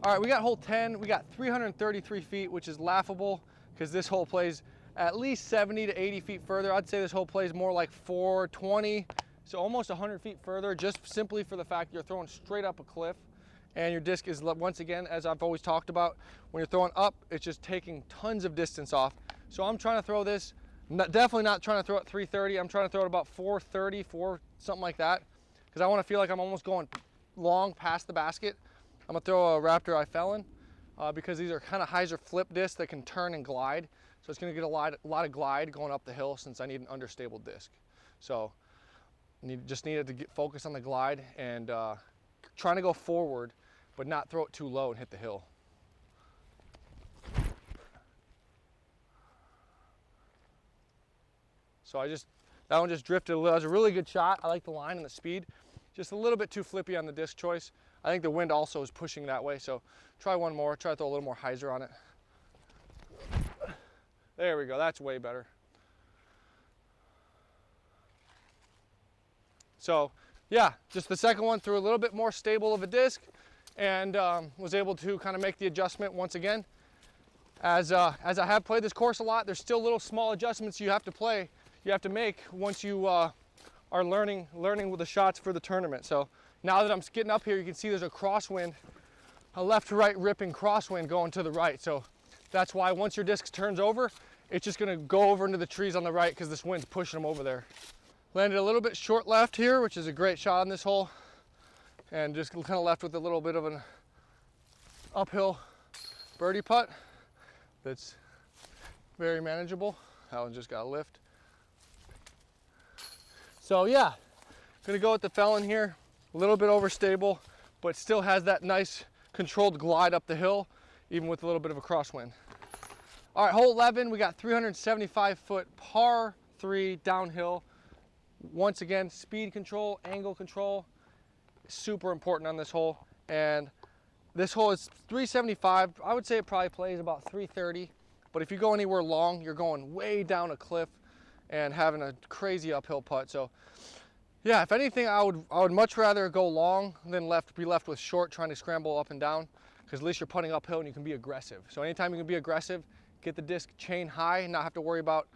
All right, we got hole 10. We got 333 feet, which is laughable because this hole plays at least 70 to 80 feet further. I'd say this hole plays more like 420, so almost 100 feet further, just simply for the fact you're throwing straight up a cliff. And your disc is, once again, as I've always talked about, when you're throwing up, it's just taking tons of distance off. So I'm trying to throw this, definitely not trying to throw it 330. I'm trying to throw it about 430, something like that, because I want to feel like I'm almost going long past the basket. I'm gonna throw a Raptor I Felon because these are kind of hyzer flip discs that can turn and glide. So it's gonna get a lot of glide going up the hill since I need an understable disc. So just needed to focus on the glide and trying to go forward, but not throw it too low and hit the hill. So that one just drifted a little. It was a really good shot. I like the line and the speed. Just a little bit too flippy on the disc choice. I think the wind also is pushing that way. So try one more, try to throw a little more hyzer on it. There we go, that's way better. So yeah, just the second one threw a little bit more stable of a disc and was able to kind of make the adjustment once again. As I have played this course a lot, there's still little small adjustments you have to make once you are learning with the shots for the tournament. So now that I'm getting up here, you can see there's a crosswind, a left to right ripping crosswind going to the right. So that's why once your disc turns over, it's just gonna go over into the trees on the right because this wind's pushing them over there. Landed a little bit short left here, which is a great shot on this hole. And just kind of left with a little bit of an uphill birdie putt that's very manageable. That one just got a lift. So yeah, gonna go with the Felon here. A little bit overstable, but still has that nice controlled glide up the hill, even with a little bit of a crosswind. All right, hole 11, we got 375 foot par 3 downhill. Once again, speed control, angle control, super important on this hole. And this hole is 375. I would say it probably plays about 330, but if you go anywhere long, you're going way down a cliff and having a crazy uphill putt. So yeah, if anything, I would much rather go long than be left with short trying to scramble up and down, because at least you're putting uphill and you can be aggressive. So anytime you can be aggressive, get the disc chain high and not have to worry about,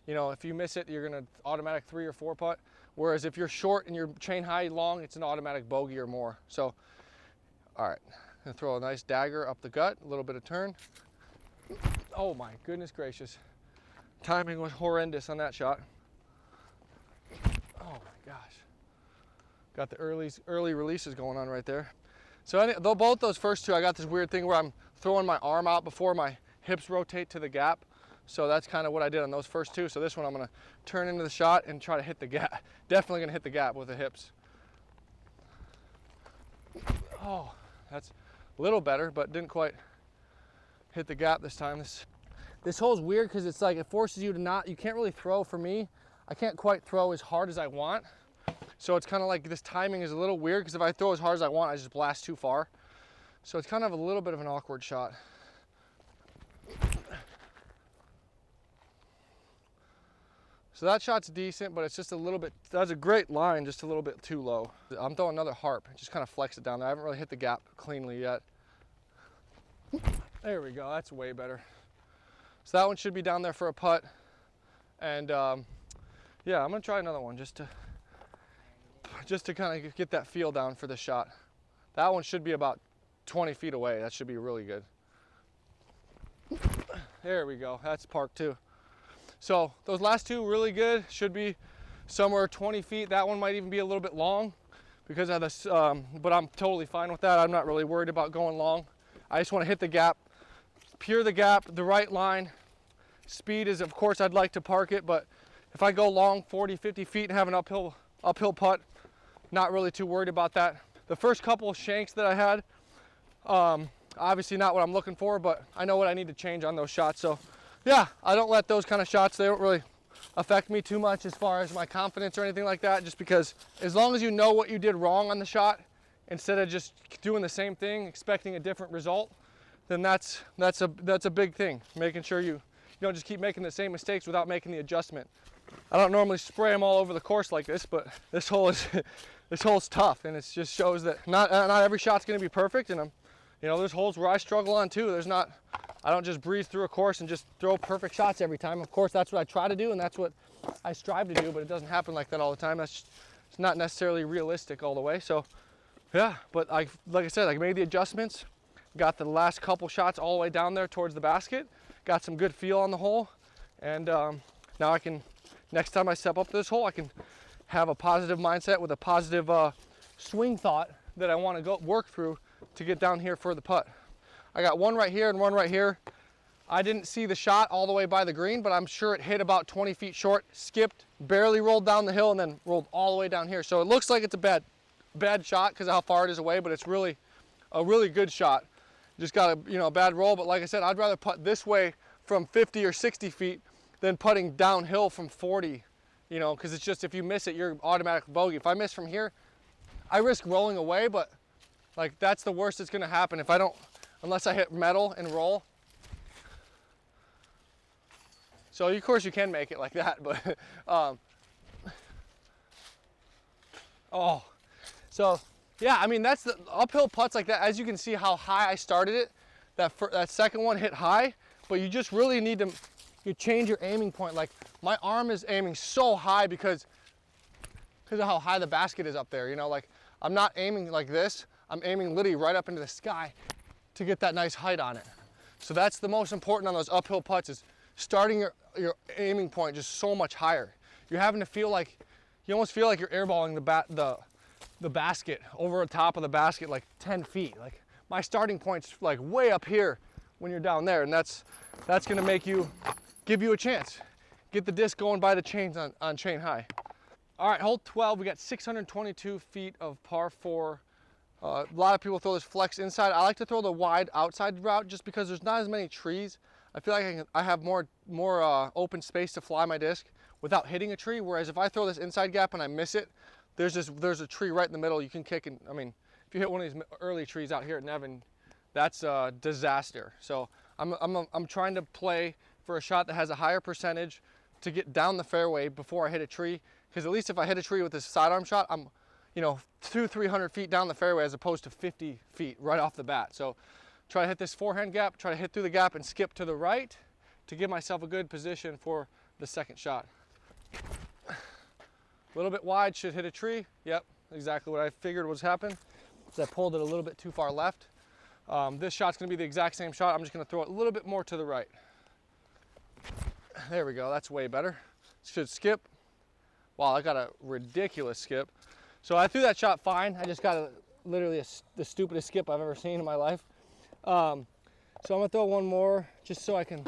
you know, if you miss it, you're gonna automatic 3 or 4 putt. Whereas if you're short and you're chain high long, it's an automatic bogey or more. So, all right, gonna throw a nice dagger up the gut, a little bit of turn. Oh my goodness gracious. Timing was horrendous on that shot. Oh my gosh. Got the early releases going on right there. So though both those first two, I got this weird thing where I'm throwing my arm out before my hips rotate to the gap. So that's kind of what I did on those first two. So this one I'm gonna turn into the shot and try to hit the gap. Definitely gonna hit the gap with the hips. Oh, that's a little better, but didn't quite hit the gap this time. This hole's weird because it's like it forces you to you can't really throw. For me, I can't quite throw as hard as I want. So it's kind of like this timing is a little weird because if I throw as hard as I want, I just blast too far. So it's kind of a little bit of an awkward shot. So that shot's decent, but it's just a little bit, that's a great line, just a little bit too low. I'm throwing another harp, just kind of flex it down there. I haven't really hit the gap cleanly yet. There we go, that's way better. So that one should be down there for a putt. And yeah, I'm gonna try another one just to kind of get that feel down for the shot. That one should be about 20 feet away. That should be really good. There we go, that's park too. So those last two really good, should be somewhere 20 feet. That one might even be a little bit long because of this, but I'm totally fine with that. I'm not really worried about going long. I just want to hit the gap, pure the gap, the right line. Speed is, of course, I'd like to park it, but if I go long 40, 50 feet and have an uphill putt, not really too worried about that. The first couple of shanks that I had, obviously not what I'm looking for, but I know what I need to change on those shots. So yeah, I don't let those kind of shots, they don't really affect me too much as far as my confidence or anything like that, just because as long as you know what you did wrong on the shot, instead of just doing the same thing, expecting a different result, then that's a big thing. Making sure you don't just keep making the same mistakes without making the adjustment. I don't normally spray them all over the course like this, but this hole is this hole's tough, and it just shows that not every shot's going to be perfect, and I'm You know, there's holes where I struggle on too. I don't just breeze through a course and just throw perfect shots every time. Of course, that's what I try to do, and that's what I strive to do, but it doesn't happen like that all the time. It's not necessarily realistic all the way. So yeah, but like I said, I made the adjustments, got the last couple shots all the way down there towards the basket, got some good feel on the hole, and now I can, next time I step up to this hole, I can have a positive mindset with a positive swing thought that I want to go work through to get down here for the putt. I got one right here and one right here. I didn't see the shot all the way by the green, but I'm sure it hit about 20 feet short, skipped, barely rolled down the hill, and then rolled all the way down here. So it looks like it's a bad shot because of how far it is away, but it's really a really good shot. Just got a bad roll, but like I said, I'd rather putt this way from 50 or 60 feet than putting downhill from 40, because it's just, if you miss it, you're automatic bogey. If I miss from here, I risk rolling away, but like that's the worst that's gonna happen if I don't, unless I hit metal and roll. So of course you can make it like that, but so yeah, I mean, that's the uphill putts like that. As you can see how high I started it, that second one hit high, but you just really need to change your aiming point. Like my arm is aiming so high because of how high the basket is up there. Like I'm not aiming like this. I'm aiming literally right up into the sky to get that nice height on it. So that's the most important on those uphill putts, is starting your aiming point just so much higher. You're having to feel like, you almost feel like you're airballing the basket over the top of the basket like 10 feet. Like my starting point's like way up here when you're down there, and that's gonna give you a chance. Get the disc going by the chains on chain high. All right, hole 12, we got 622 feet of par 4. A lot of people throw this flex inside. I like to throw the wide outside route just because there's not as many trees. I feel like I have more open space to fly my disc without hitting a tree. Whereas if I throw this inside gap and I miss it, there's a tree right in the middle you can kick. And I mean, if you hit one of these early trees out here at Nevin, that's a disaster. So I'm trying to play for a shot that has a higher percentage to get down the fairway before I hit a tree. Because at least if I hit a tree with this sidearm shot, I'm 200-300 feet down the fairway as opposed to 50 feet right off the bat. So try to hit this forehand gap, try to hit through the gap and skip to the right to give myself a good position for the second shot. A little bit wide, should hit a tree. Yep, exactly what I figured was happening. So I pulled it a little bit too far left. This shot's gonna be the exact same shot. I'm just gonna throw it a little bit more to the right. There we go, that's way better. Should skip. Wow, I got a ridiculous skip. So I threw that shot fine. I just got literally the stupidest skip I've ever seen in my life. So I'm gonna throw one more just so I can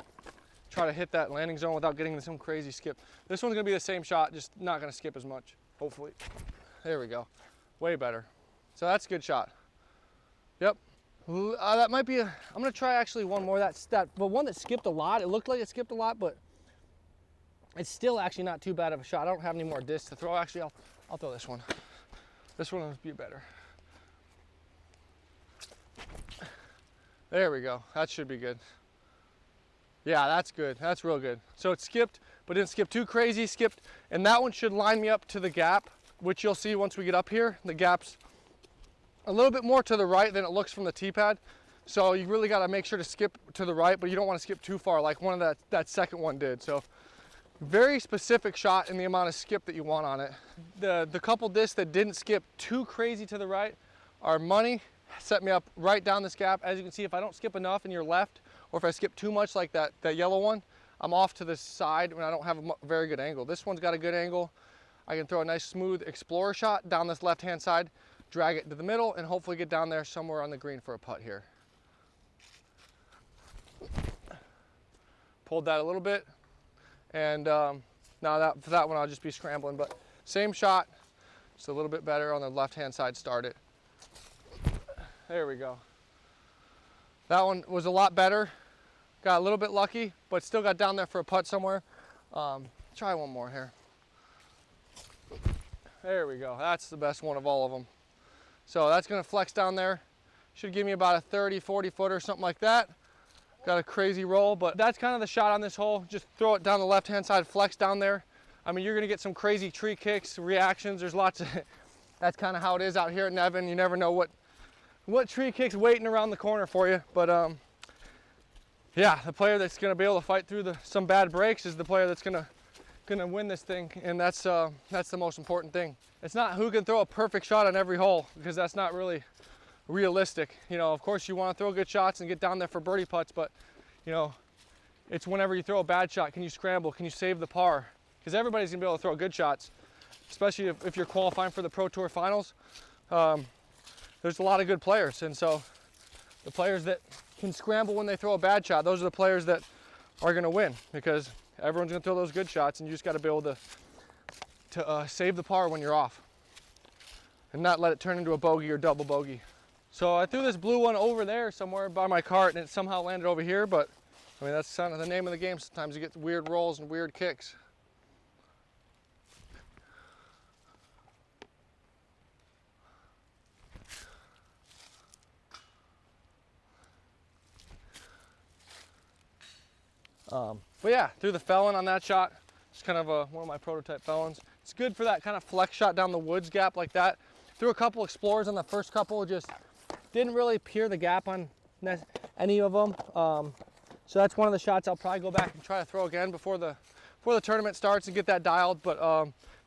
try to hit that landing zone without getting some crazy skip. This one's gonna be the same shot, just not gonna skip as much, hopefully. There we go, way better. So that's a good shot. Yep, that might be I'm gonna try actually one more. But one that skipped a lot. It looked like it skipped a lot, but it's still actually not too bad of a shot. I don't have any more discs to throw. Actually, I'll throw this one. This one will be better. There we go. That should be good. Yeah, that's good. That's real good. So it skipped, but didn't skip too crazy. Skipped, and that one should line me up to the gap, which you'll see once we get up here. The gap's a little bit more to the right than it looks from the tee pad. So you really got to make sure to skip to the right, but you don't want to skip too far like one of that second one did. So very specific shot in the amount of skip that you want on it. The couple discs that didn't skip too crazy to the right are money. Set me up right down this gap. As you can see, if I don't skip enough in your left, or if I skip too much like that yellow one, I'm off to the side when I don't have a very good angle. This one's got a good angle. I can throw a nice smooth explorer shot down this left-hand side, drag it to the middle, and hopefully get down there somewhere on the green for a putt here. Pulled that a little bit. And now for that one, I'll just be scrambling, but same shot, just a little bit better on the left-hand side, start it. There we go. That one was a lot better. Got a little bit lucky, but still got down there for a putt somewhere. Try one more here. There we go. That's the best one of all of them. So that's gonna flex down there. Should give me about a 30, 40 footer, something like that. Got a crazy roll, but that's kind of the shot on this hole. Just throw it down the left-hand side, flex down there. I mean, you're gonna get some crazy tree kicks, reactions. There's lots of, that's kind of how it is out here at Nevin. You never know what tree kick's waiting around the corner for you. But yeah, the player that's going to be able to fight through some bad breaks is the player that's going to win this thing, and that's the most important thing. It's not who can throw a perfect shot on every hole, because that's not really realistic. You know, of course you want to throw good shots and get down there for birdie putts, but you know, it's whenever you throw a bad shot, can you scramble? Can you save the par? Because everybody's going to be able to throw good shots, especially if you're qualifying for the Pro Tour finals. There's a lot of good players, and so the players that can scramble when they throw a bad shot, those are the players that are going to win, because everyone's going to throw those good shots, and you just got to be able to save the par when you're off and not let it turn into a bogey or double bogey. So I threw this blue one over there somewhere by my cart, and it somehow landed over here, but I mean, that's kind of the name of the game. Sometimes you get weird rolls and weird kicks. But yeah, threw the felon on that shot. It's kind of one of my prototype felons. It's good for that kind of flex shot down the woods gap like that. Threw a couple explorers on the first couple, just didn't really peer the gap on any of them. So that's one of the shots I'll probably go back and try to throw again before the tournament starts and get that dialed. But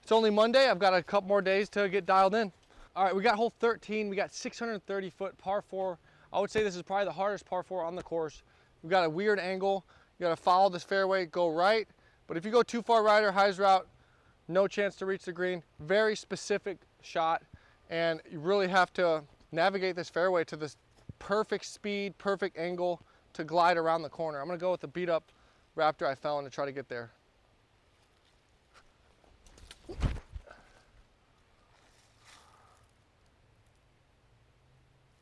it's only Monday. I've got a couple more days to get dialed in. All right, we got hole 13. We got 630 foot par 4. I would say this is probably the hardest par 4 on the course. We've got a weird angle. You got to follow this fairway, go right. But if you go too far right or Hy's route, no chance to reach the green. Very specific shot, and you really have to navigate this fairway to this perfect speed, perfect angle to glide around the corner. I'm going to go with the beat up Raptor I fell in to try to get there.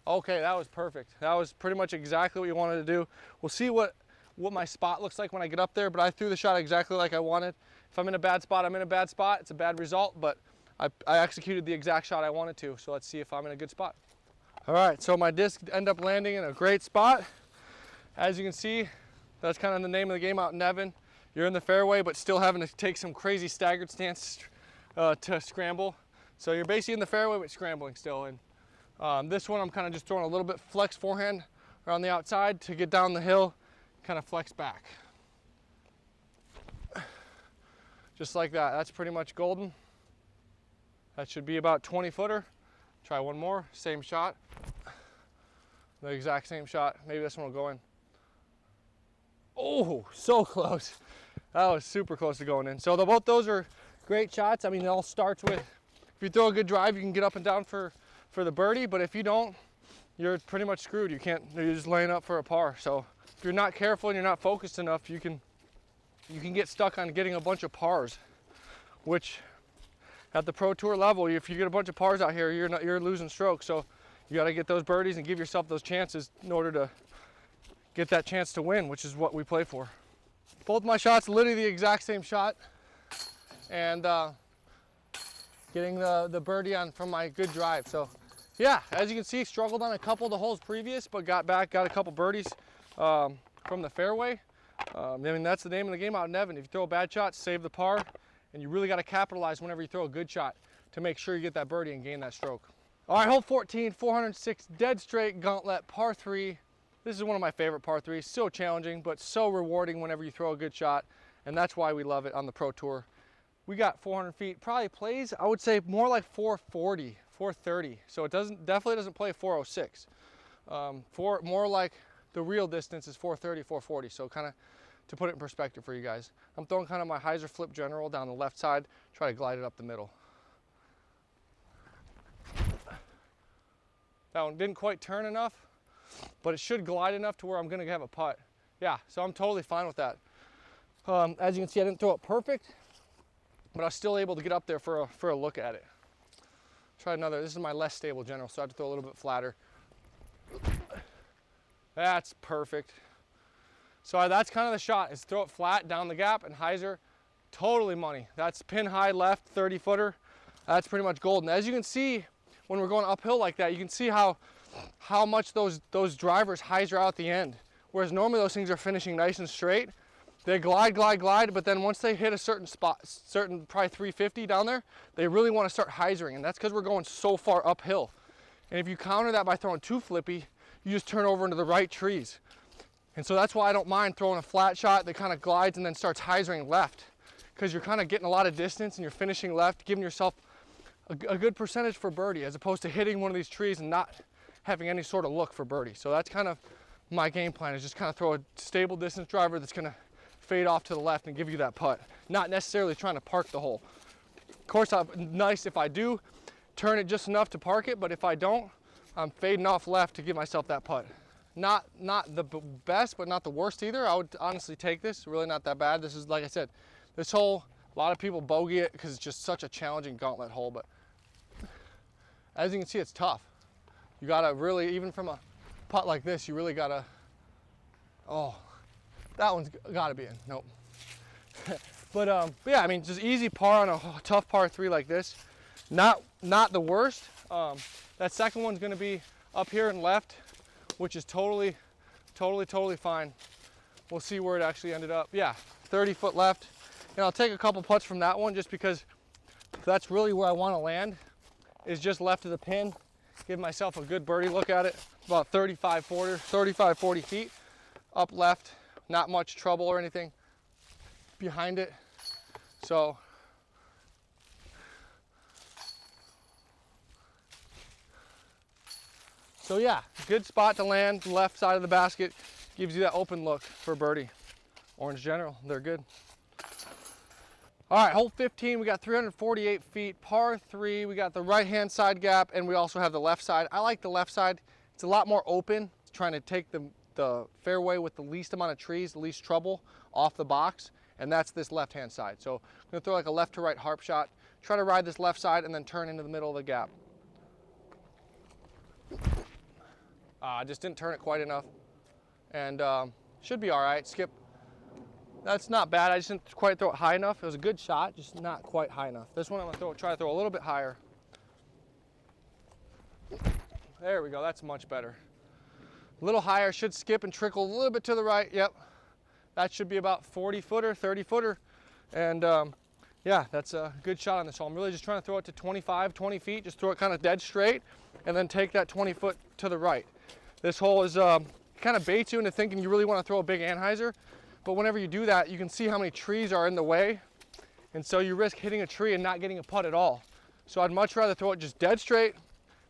Okay, that was perfect. That was pretty much exactly what you wanted to do. We'll see what my spot looks like when I get up there, but I threw the shot exactly like I wanted. If I'm in a bad spot, I'm in a bad spot. It's a bad result, but I executed the exact shot I wanted to, so let's see if I'm in a good spot. All right, so my disc ended up landing in a great spot. As you can see, that's kind of the name of the game out in Nevin. You're in the fairway, but still having to take some crazy staggered stance to scramble. So you're basically in the fairway, but scrambling still. And this one, I'm kind of just throwing a little bit flex forehand around the outside to get down the hill, kind of flex back. Just like that. That's pretty much golden. That should be about 20 footer. Try one more, same shot. The exact same shot. Maybe this one will go in. Oh, so close. That was super close to going in. So both those are great shots. I mean, it all starts with, if you throw a good drive, you can get up and down for the birdie, but if you don't, you're pretty much screwed. You're just laying up for a par. So if you're not careful and you're not focused enough, you can get stuck on getting a bunch of pars, which at the Pro Tour level, if you get a bunch of pars out here, you're losing strokes. So you got to get those birdies and give yourself those chances in order to get that chance to win, which is what we play for. Both my shots, literally the exact same shot, and getting the birdie on from my good drive. So yeah, as you can see, struggled on a couple of the holes previous, but got back, got a couple birdies from the fairway. I mean, that's the name of the game out in Nevin. If you throw a bad shot, save the par, and you really got to capitalize whenever you throw a good shot to make sure you get that birdie and gain that stroke. All right, hole 14, 406, dead straight gauntlet, par 3. This is one of my favorite par 3s. So challenging, but so rewarding whenever you throw a good shot, and that's why we love it on the Pro Tour. We got 400 feet, probably plays, I would say more like 440, 430. So it definitely doesn't play 406. More like the real distance is 430, 440. So kind of to put it in perspective for you guys. I'm throwing kind of my hyzer flip general down the left side, try to glide it up the middle. That one didn't quite turn enough, but it should glide enough to where I'm gonna have a putt. Yeah, so I'm totally fine with that. As you can see, I didn't throw it perfect, but I was still able to get up there for a look at it. Try another. This is my less stable general, so I have to throw a little bit flatter. That's perfect. So that's kind of the shot, is throw it flat down the gap, and hyzer, totally money. That's pin high left, 30 footer. That's pretty much golden. As you can see, when we're going uphill like that, you can see how much those drivers hyzer out at the end. Whereas normally those things are finishing nice and straight. They glide, but then once they hit a certain spot, probably 350 down there, they really want to start hyzering, and that's because we're going so far uphill. And if you counter that by throwing too flippy, you just turn over into the right trees. And so that's why I don't mind throwing a flat shot that kind of glides and then starts hyzering left, because you're kind of getting a lot of distance and you're finishing left, giving yourself a good percentage for birdie, as opposed to hitting one of these trees and not having any sort of look for birdie. So that's kind of my game plan, is just kind of throw a stable distance driver that's going to fade off to the left and give you that putt, not necessarily trying to park the hole. Of course, nice if I do turn it just enough to park it, but if I don't, I'm fading off left to give myself that putt. Not the best, but not the worst either. I would honestly take this. Really not that bad. This is, like I said, this hole, a lot of people bogey it because it's just such a challenging gauntlet hole, but as you can see, it's tough. You gotta really, even from a putt like this, you really gotta, oh, that one's gotta be in, nope. But yeah, I mean, just easy par on a tough par 3 like this. Not the worst. That second one's gonna be up here and left, which is totally fine. We'll see where it actually ended up. Yeah, 30 foot left. And I'll take a couple putts from that one just because that's really where I want to land, is just left of the pin. Give myself a good birdie look at it. About 35, 40 feet up left. Not much trouble or anything behind it. So yeah, good spot to land, left side of the basket. Gives you that open look for birdie. Orange General, they're good. All right, hole 15, we got 348 feet, par 3. We got the right-hand side gap, and we also have the left side. I like the left side. It's a lot more open. It's trying to take the fairway with the least amount of trees, the least trouble off the box, and that's this left-hand side. So I'm gonna throw like a left to right harp shot, try to ride this left side, and then turn into the middle of the gap. I just didn't turn it quite enough, and should be all right. Skip. That's not bad. I just didn't quite throw it high enough. It was a good shot, just not quite high enough. This one I'm gonna try to throw a little bit higher. There we go. That's much better. A little higher, should skip and trickle a little bit to the right. Yep. That should be about 40 footer, 30 footer, and yeah, that's a good shot on this hole. I'm really just trying to throw it to 25, 20 feet. Just throw it kind of dead straight, and then take that 20 foot to the right. This hole is kind of baits you into thinking you really want to throw a big anhyzer, but whenever you do that, you can see how many trees are in the way, and so you risk hitting a tree and not getting a putt at all. So I'd much rather throw it just dead straight,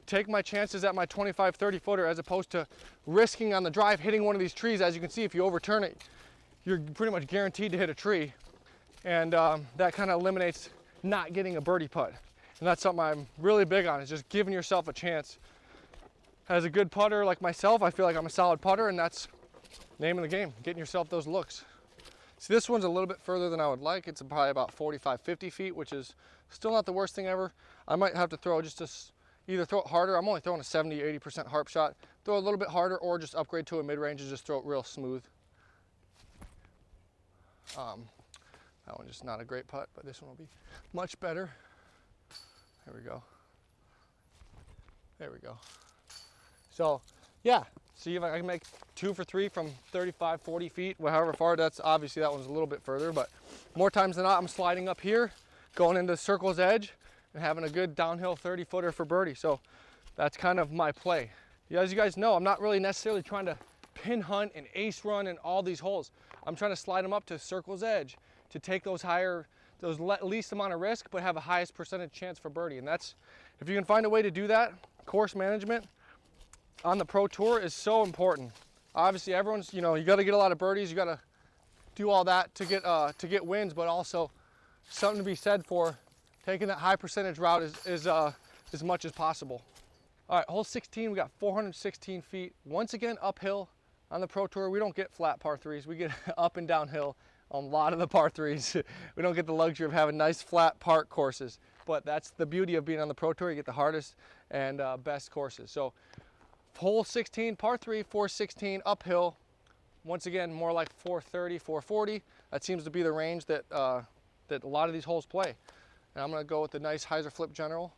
take my chances at my 25, 30 footer, as opposed to risking on the drive hitting one of these trees. As you can see, if you overturn it, you're pretty much guaranteed to hit a tree, and that kind of eliminates not getting a birdie putt. And that's something I'm really big on, is just giving yourself a chance. As a good putter like myself, I feel like I'm a solid putter, and that's the name of the game, getting yourself those looks. See, this one's a little bit further than I would like. It's probably about 45, 50 feet, which is still not the worst thing ever. I might have to throw either throw it harder. I'm only throwing a 70, 80% harp shot. Throw a little bit harder, or just upgrade to a mid-range and just throw it real smooth. That one just not a great putt, but this one will be much better. There we go. There we go. So yeah, see if I can make 2 for 3 from 35, 40 feet, however far. That's obviously, that one's a little bit further, but more times than not, I'm sliding up here, going into the circle's edge, and having a good downhill 30 footer for birdie. So that's kind of my play. Yeah, as you guys know, I'm not really necessarily trying to pin hunt and ace run in all these holes. I'm trying to slide them up to circle's edge to take those least amount of risk, but have a highest percentage chance for birdie. And that's, if you can find a way to do that, course management on the Pro Tour is so important. Obviously, everyone's, you got to get a lot of birdies. You got to do all that to get wins, but also something to be said for taking that high percentage route as much as possible. All right, hole 16, we got 416 feet. Once again, uphill on the Pro Tour. We don't get flat par 3s. We get up and downhill on a lot of the par 3s. We don't get the luxury of having nice flat park courses, but that's the beauty of being on the Pro Tour. You get the hardest and best courses. So hole 16, par 3, 416, uphill. Once again, more like 430, 440. That seems to be the range that a lot of these holes play. And I'm gonna go with the nice hyzer flip general.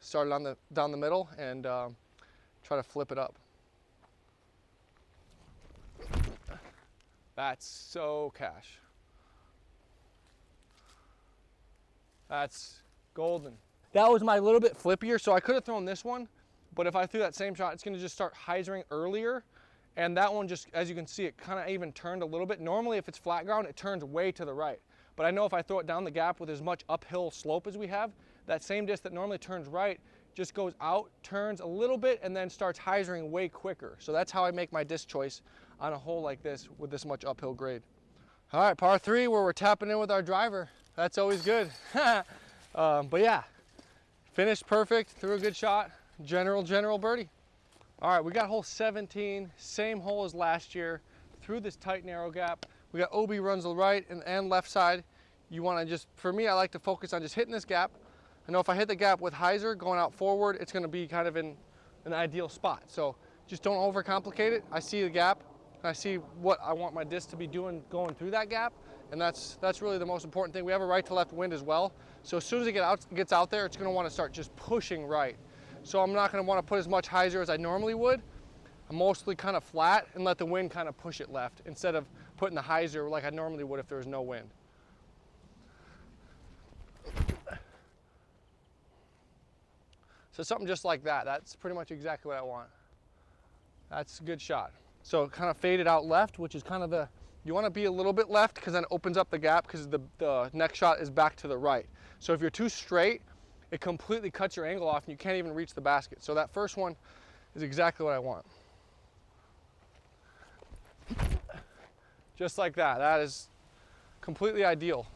Start it down the middle and try to flip it up. That's so cash. That's golden. That was my little bit flippier, so I could have thrown this one, but if I threw that same shot, it's gonna just start hyzering earlier. And that one just, as you can see, it kind of even turned a little bit. Normally if it's flat ground, it turns way to the right. But I know if I throw it down the gap with as much uphill slope as we have, that same disc that normally turns right just goes out, turns a little bit, and then starts hyzering way quicker. So that's how I make my disc choice on a hole like this with this much uphill grade. All right, par 3 where we're tapping in with our driver. That's always good. But yeah, finished perfect, threw a good shot, general birdie. All right, we got hole 17, same hole as last year, through this tight narrow gap. We got OB runs the right and left side. You wanna just, for me, I like to focus on just hitting this gap. I know if I hit the gap with hyzer going out forward, it's gonna be kind of in an ideal spot. So just don't overcomplicate it. I see the gap, and I see what I want my disc to be doing going through that gap, and that's really the most important thing. We have a right to left wind as well. So as soon as it gets out there, it's gonna wanna start just pushing right. So I'm not gonna wanna put as much hyzer as I normally would. I'm mostly kind of flat and let the wind kind of push it left instead of putting the hyzer like I normally would if there was no wind. So something just like that. That's pretty much exactly what I want. That's a good shot. So kind of faded out left, which is kind of the, you wanna be a little bit left because then it opens up the gap because the next shot is back to the right. So if you're too straight, it completely cuts your angle off and you can't even reach the basket. So that first one is exactly what I want. Just like that. That is completely ideal.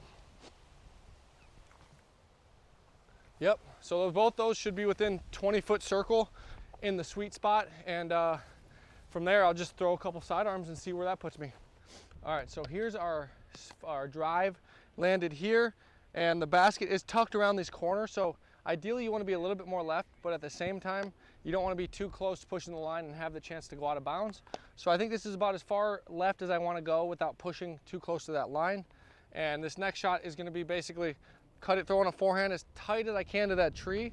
Yep, so both those should be within 20-foot circle in the sweet spot. And from there, I'll just throw a couple sidearms and see where that puts me. All right, so here's our drive landed here. And the basket is tucked around these corners. So ideally you want to be a little bit more left, but at the same time, you don't want to be too close to pushing the line and have the chance to go out of bounds. So I think this is about as far left as I want to go without pushing too close to that line. And this next shot is going to be basically cut it, throwing a forehand as tight as I can to that tree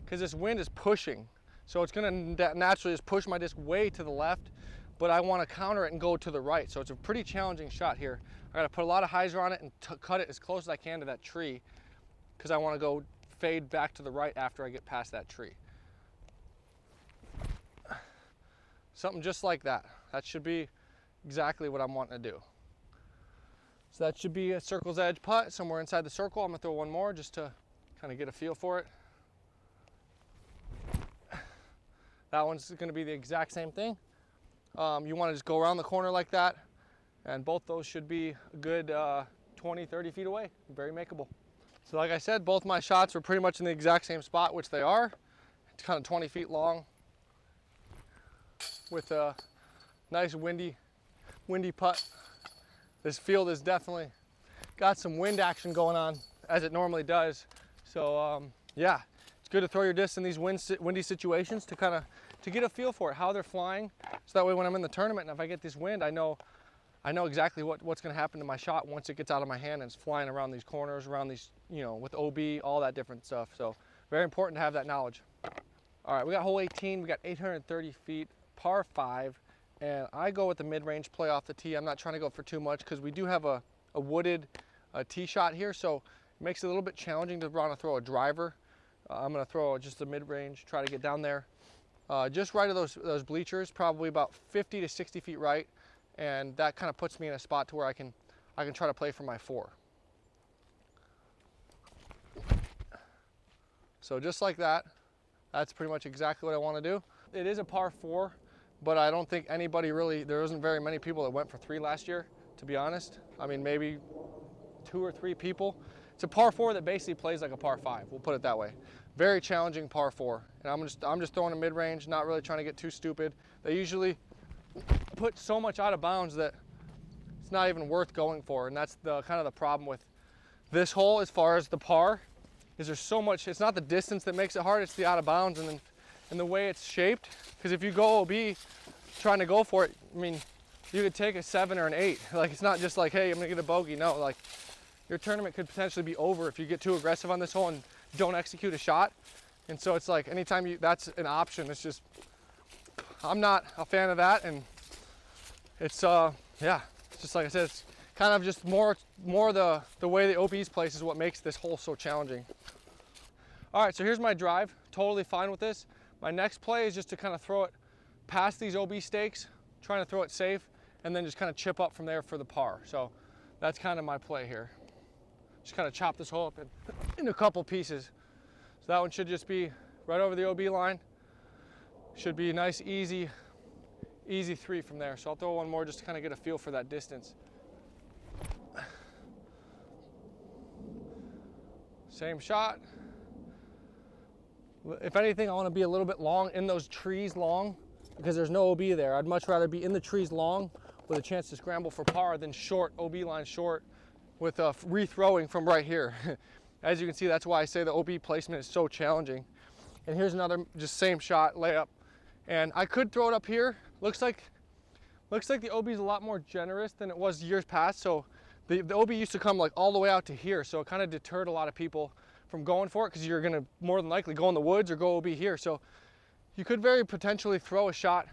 because this wind is pushing. So it's going to naturally just push my disc way to the left, but I want to counter it and go to the right. So it's a pretty challenging shot here. I got to put a lot of hyzer on it and cut it as close as I can to that tree because I want to go fade back to the right after I get past that tree. Something just like that. That should be exactly what I'm wanting to do. So that should be a circle's edge putt somewhere inside the circle. I'm gonna throw one more just to kind of get a feel for it. That one's gonna be the exact same thing. You wanna just go around the corner like that, and both those should be a good 20, 30 feet away. Very makeable. So like I said, both my shots were pretty much in the exact same spot, which they are. It's kind of 20 feet long with a nice windy putt. This field has definitely got some wind action going on as it normally does. So yeah, it's good to throw your discs in these windy situations to kind of get a feel for it, how they're flying. So that way when I'm in the tournament and if I get this wind, I know exactly what's gonna happen to my shot once it gets out of my hand and it's flying around these corners, around these, you know, with OB, all that different stuff. So very important to have that knowledge. All right, we got hole 18, we got 830 feet, par 5. And I go with the mid-range play off the tee. I'm not trying to go for too much because we do have a wooded tee shot here, so it makes it a little bit challenging to want to throw a driver. I'm going to throw just a mid-range, try to get down there. Just right of those bleachers, probably about 50 to 60 feet right, and that kind of puts me in a spot to where I can try to play for my 4. So just like that, that's pretty much exactly what I want to do. It is a par 4. But I don't think anybody really, there wasn't very many people that went for 3 last year, to be honest. I mean, maybe 2 or 3 people. It's a par 4 that basically plays like a par 5, we'll put it that way. Very challenging par 4. And I'm just throwing a mid-range, not really trying to get too stupid. They usually put so much out of bounds that it's not even worth going for. And that's the kind of the problem with this hole as far as the par, is there's so much, it's not the distance that makes it hard, it's the out of bounds and the way it's shaped. Because if you go OB trying to go for it, I mean, you could take a 7 or an 8. Like, it's not just like, hey, I'm gonna get a bogey. No, like, your tournament could potentially be over if you get too aggressive on this hole and don't execute a shot. And so it's like, anytime that's an option. It's just, I'm not a fan of that. And it's, yeah, it's just like I said, it's kind of just more the way the OB's place is what makes this hole so challenging. All right, so here's my drive. Totally fine with this. My next play is just to kind of throw it past these OB stakes, trying to throw it safe, and then just kind of chip up from there for the par. So that's kind of my play here. Just kind of chop this hole up in a couple pieces. So that one should just be right over the OB line. Should be a nice, easy 3 from there. So I'll throw one more just to kind of get a feel for that distance. Same shot. If anything, I want to be a little bit long in those trees long because there's no OB there. I'd much rather be in the trees long with a chance to scramble for par than short, OB line short, with re-throwing from right here. As you can see, that's why I say the OB placement is so challenging. And here's another just same shot, layup. And I could throw it up here. Looks like the OB is a lot more generous than it was years past. So the OB used to come like all the way out to here. So it kind of deterred a lot of people from going for it because you're gonna more than likely go in the woods or go OB here. So you could very potentially throw a shot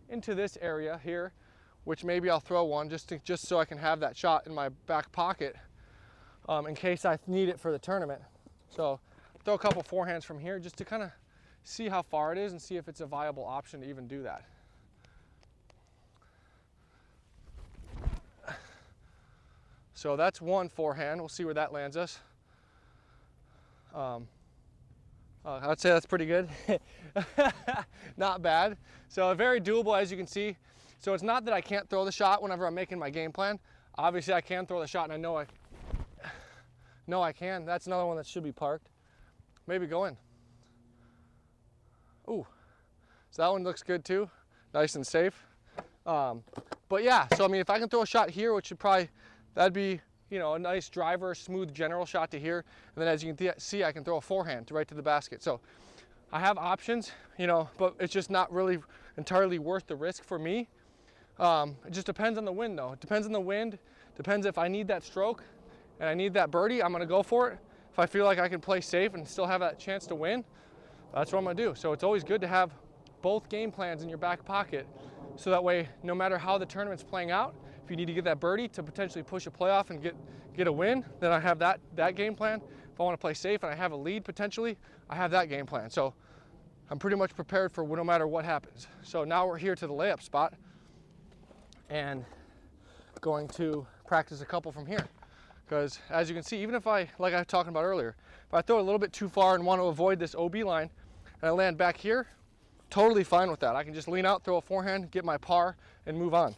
into this area here, which maybe I'll throw one just so I can have that shot in my back pocket in case I need it for the tournament. So throw a couple forehands from here just to kind of see how far it is and see if it's a viable option to even do that. So that's one forehand. We'll see where that lands us. I'd say that's pretty good. Not bad. So very doable, as you can see. So it's not that I can't throw the shot whenever I'm making my game plan. Obviously I can throw the shot and I know I can. That's another one that should be parked. Maybe go in. Ooh, so that one looks good too. Nice and safe. But yeah, so I mean, if I can throw a shot here, which should probably, that'd be, you know, a nice driver, smooth general shot to here. And then as you can see, I can throw a forehand right to the basket. So I have options, you know, but it's just not really entirely worth the risk for me. It just depends on the wind though. It depends on the wind, depends if I need that stroke and I need that birdie, I'm gonna go for it. If I feel like I can play safe and still have that chance to win, that's what I'm gonna do. So it's always good to have both game plans in your back pocket. So that way, no matter how the tournament's playing out, if you need to get that birdie to potentially push a playoff and get a win, then I have that game plan. If I want to play safe and I have a lead potentially, I have that game plan. So I'm pretty much prepared for no matter what happens. So now we're here to the layup spot and going to practice a couple from here. Because as you can see, even if like I was talking about earlier, if I throw it a little bit too far and want to avoid this OB line and I land back here, totally fine with that. I can just lean out, throw a forehand, get my par, and move on.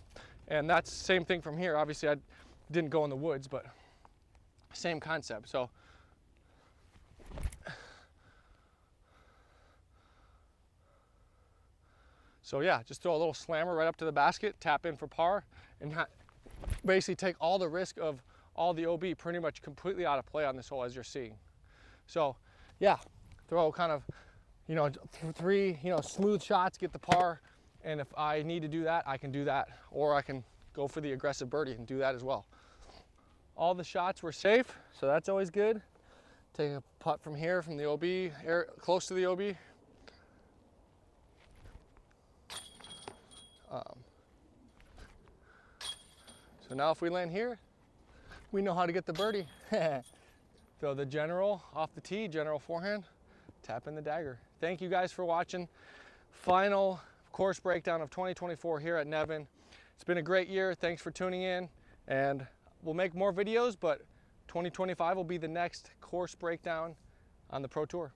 And that's the same thing from here. Obviously, I didn't go in the woods, but same concept. So yeah, just throw a little slammer right up to the basket, tap in for par, and basically take all the risk of all the OB pretty much completely out of play on this hole, as you're seeing. So yeah, throw kind of, you know, 3, you know, smooth shots, get the par. And if I need to do that, I can do that. Or I can go for the aggressive birdie and do that as well. All the shots were safe, so that's always good. Take a putt from here, from the OB, close to the OB. So now if we land here, we know how to get the birdie. Throw the general off the tee, general forehand, tap in the dagger. Thank you guys for watching. Final course breakdown of 2024 here at Nevin. It's been a great year. Thanks for tuning in, and we'll make more videos, but 2025 will be the next course breakdown on the Pro Tour.